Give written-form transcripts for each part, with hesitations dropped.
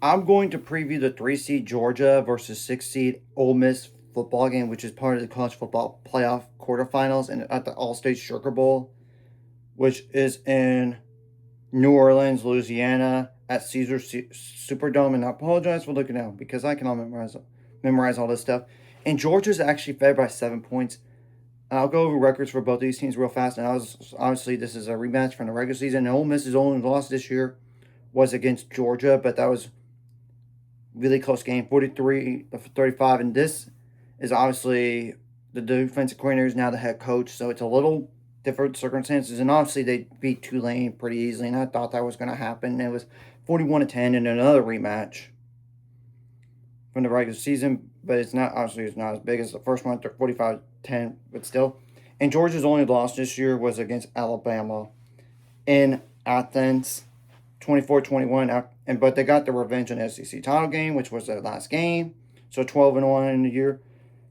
I'm going to preview the 3 seed Georgia versus 6 seed Ole Miss football game, which is part of the college football playoff quarterfinals and at the All-State Sugar Bowl, which is in New Orleans, Louisiana, at Caesar Superdome. And I apologize for looking out because I cannot memorize all this stuff. And Georgia's actually fed by 7 points. I'll go over records for both these teams real fast. And obviously, this is a rematch from the regular season. And Ole Miss's only loss this year was against Georgia, but that was really close game, 43-35. And this is obviously the defensive coordinator is now the head coach, so it's a little different circumstances. And obviously, they beat Tulane pretty easily, and I thought that was going to happen. It was 41-10 in another rematch from the regular season, but it's not as big as the first one, 45-10, but still. And Georgia's only loss this year was against Alabama in Athens, 24-21. But they got the revenge in the SEC title game, which was their last game. So 12-1 in the year.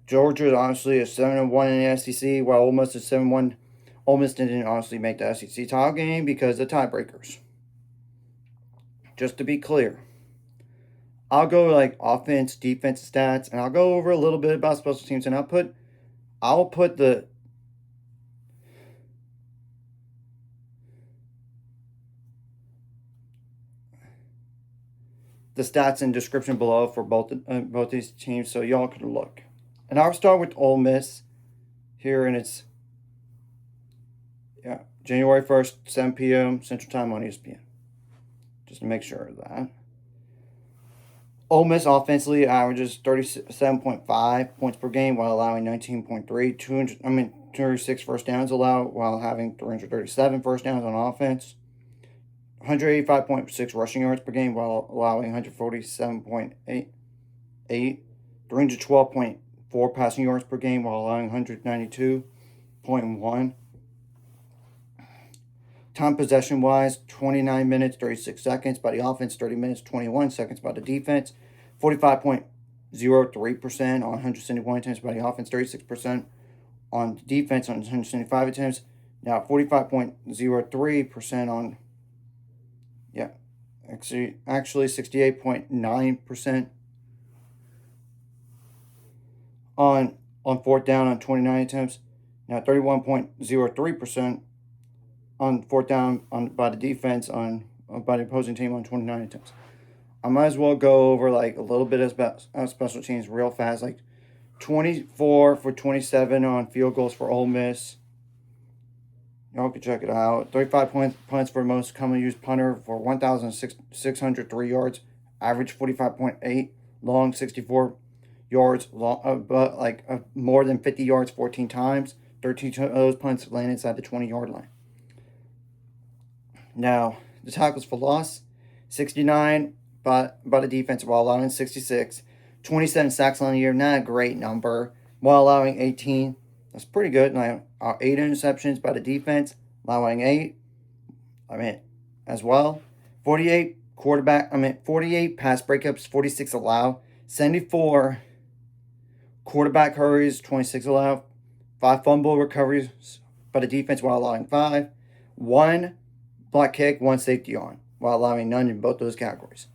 Georgia obviously is 7-1 in the SEC, while Ole Miss is 7-1. Ole Miss didn't honestly make the SEC title game because of tiebreakers. Just to be clear. I'll go like offense, defense stats, and I'll go over a little bit about special teams, and I'll put the stats and description below for both these teams so y'all can look. And I'll start with Ole Miss here, and it's January 1st, 7 p.m. Central Time on ESPN. Just to make sure of that. Ole Miss offensively averages 37.5 points per game while allowing 19.3. 236 first downs allowed while having 337 first downs on offense. 185.6 rushing yards per game while allowing 147.8. 312.4 passing yards per game while allowing 192.1. Time possession wise, 29 minutes, 36 seconds by the offense, 30 minutes, 21 seconds by the defense, 45.03% on 171 attempts by the offense, 36% on the defense on 175 attempts. Now 45.03% on, actually 68.9% on fourth down on 29 attempts. Now 31.03% on fourth down by the defense by the opposing team on 29 attempts. I might as well go over like a little bit of special teams real fast. Like 24 for 27 on field goals for Ole Miss. Y'all can check it out. 35 punts for most commonly used punter for 1,603 yards. Average 45.8. Long 64 yards. But more than 50 yards 14 times. 13 of those punts land inside the 20-yard line. Now, the tackles for loss, 69 by the defense while allowing 66. 27 sacks on the year, not a great number, while allowing 18. That's pretty good. Now, 8 interceptions by the defense, allowing 8. As well. 48 pass breakups, 46 allowed. 74 quarterback hurries, 26 allowed. 5 fumble recoveries by the defense while allowing 5. 1 block kick, 1 safety on, while allowing none in both those categories.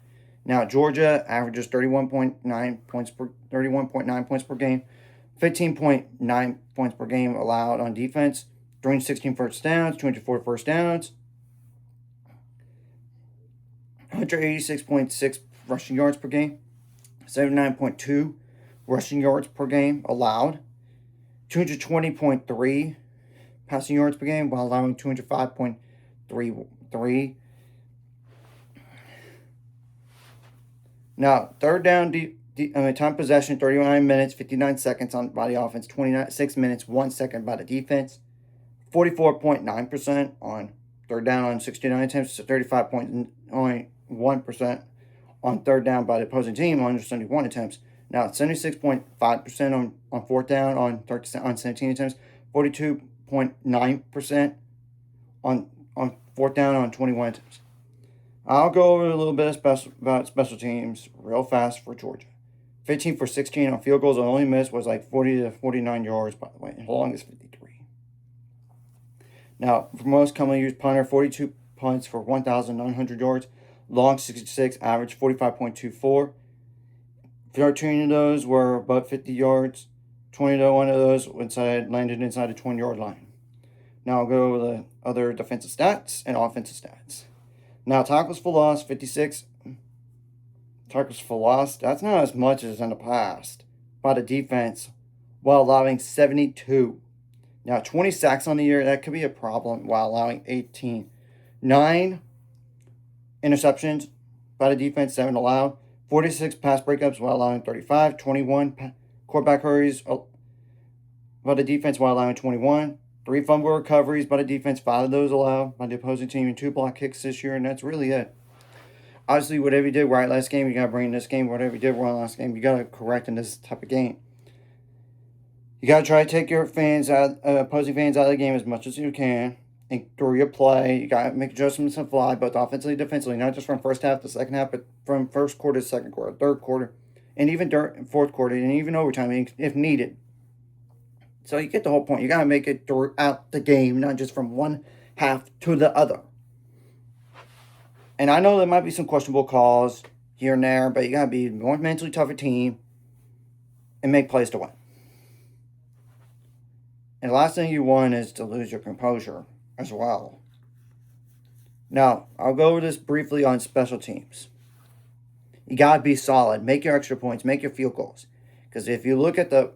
Now, Georgia averages 31.9 points per game, 15.9 points per game allowed on defense, 316 first downs, 204 first downs, 186.6 rushing yards per game, 79.2 rushing yards per game allowed, 220.3 passing yards per game while allowing 205.3. Now, third down, time possession, 39 minutes, 59 seconds by the offense, 26 minutes, 1 second by the defense, 44.9% on third down on 69 attempts, 35.1% on third down by the opposing team on 71 attempts. Now, 76.5% on fourth down on 17 attempts, 42.9% on fourth down on 21 attempts. I'll go over a little bit about special teams real fast for Georgia. 15 for 16 on field goals. The only miss was like 40 to 49 yards, by the way. And the longest 53. Now, for most commonly used punter, 42 punts for 1,900 yards. long 66, average 45.24. 13 of those were above 50 yards. 21 of those landed inside the 20-yard line. Now I'll go over the other defensive stats and offensive stats. Now, tackles for loss, 56. Tackles for loss, that's not as much as in the past by the defense, while allowing 72. Now, 20 sacks on the year, that could be a problem while allowing 18. 9 interceptions by the defense, 7 allowed. 46 pass breakups while allowing 35. 21 quarterback hurries by the defense while allowing 21. 3 fumble recoveries by the defense, 5 of those allowed by the opposing team, and 2 block kicks this year, and that's really it. Obviously, whatever you did right last game, you got to bring in this game. Whatever you did wrong last game, you got to correct in this type of game. You got to try to take your opposing fans out of the game as much as you can and through your play. You got to make adjustments and fly, both offensively and defensively, not just from first half to second half, but from first quarter to second quarter, third quarter, and even fourth quarter, and even overtime if needed. So you get the whole point. You got to make it throughout the game, not just from one half to the other. And I know there might be some questionable calls here and there, but you got to be a more mentally tougher team and make plays to win. And the last thing you want is to lose your composure as well. Now, I'll go over this briefly on special teams. You got to be solid. Make your extra points. Make your field goals. Because if you look at the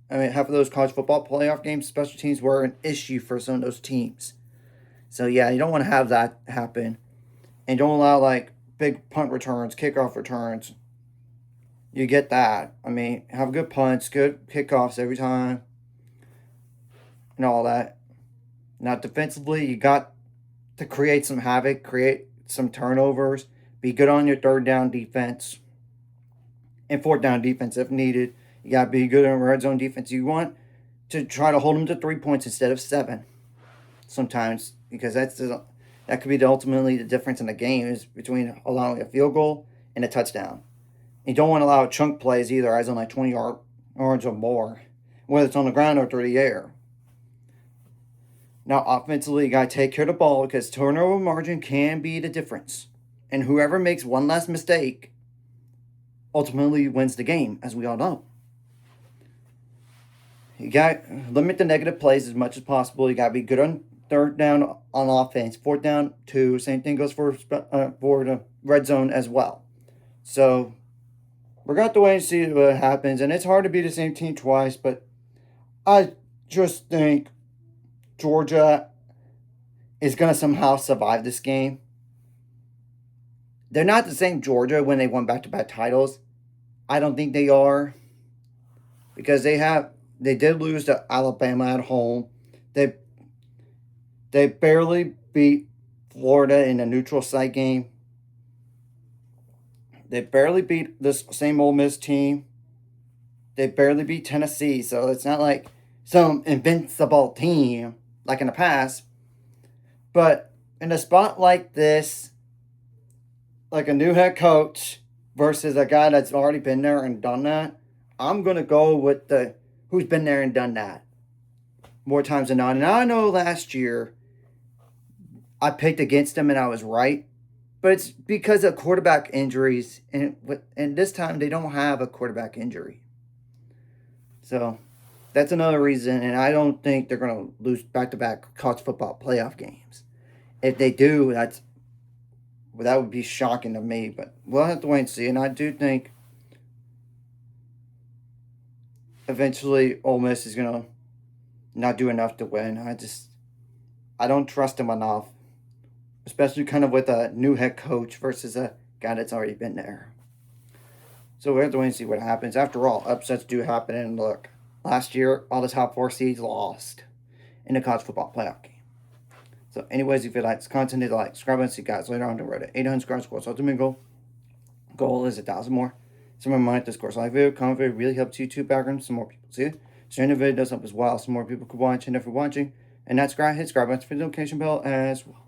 half of those college football playoff games, special teams were an issue for some of those teams. So, yeah, you don't want to have that happen. And don't allow, big punt returns, kickoff returns. You get that. Have good punts, good kickoffs every time, and all that. Now, defensively, you got to create some havoc, create some turnovers, be good on your third down defense and fourth down defense if needed. You got to be good on red zone defense. You want to try to hold them to 3 points instead of 7 sometimes, because that could be ultimately the difference in the game is between allowing a field goal and a touchdown. You don't want to allow chunk plays either, as on 20 yards or more, whether it's on the ground or through the air. Now, offensively, you got to take care of the ball because turnover margin can be the difference. And whoever makes one last mistake ultimately wins the game, as we all know. You got to limit the negative plays as much as possible. You got to be good on third down on offense, fourth down, 2. Same thing goes for the red zone as well. So we're going to have to wait and see what happens. And it's hard to be the same team twice, but I just think Georgia is going to somehow survive this game. They're not the same Georgia when they won back-to-back titles. I don't think they are, because they did lose to Alabama at home. They barely beat Florida in a neutral site game. They barely beat this same Ole Miss team. They barely beat Tennessee, so it's not like some invincible team like in the past. But in a spot like this, like a new head coach versus a guy that's already been there and done that, I'm going to go with the who's been there and done that more times than not. And I know last year I picked against them and I was right, but it's because of quarterback injuries, and this time they don't have a quarterback injury. So that's another reason, and I don't think they're going to lose back-to-back college football playoff games. If they do, that would be shocking to me, but we'll have to wait and see. And I do think eventually Ole Miss is going to not do enough to win. I don't trust them enough, especially kind of with a new head coach versus a guy that's already been there. So we have to wait and see what happens. After all, upsets do happen. And look, last year, all the top 4 seeds lost in the college football playoff game. So anyways, if you like this content, hit like, subscribe, and see you guys later on the road to 800 subscribers. Ultimate goal is 1,000 more. So remind this course live video, comment video really helps YouTube background. Some more people see it. Sharing the video does help as well. Some more people could watch. And if you're watching, and that's great, hit subscribe button for the notification bell as well.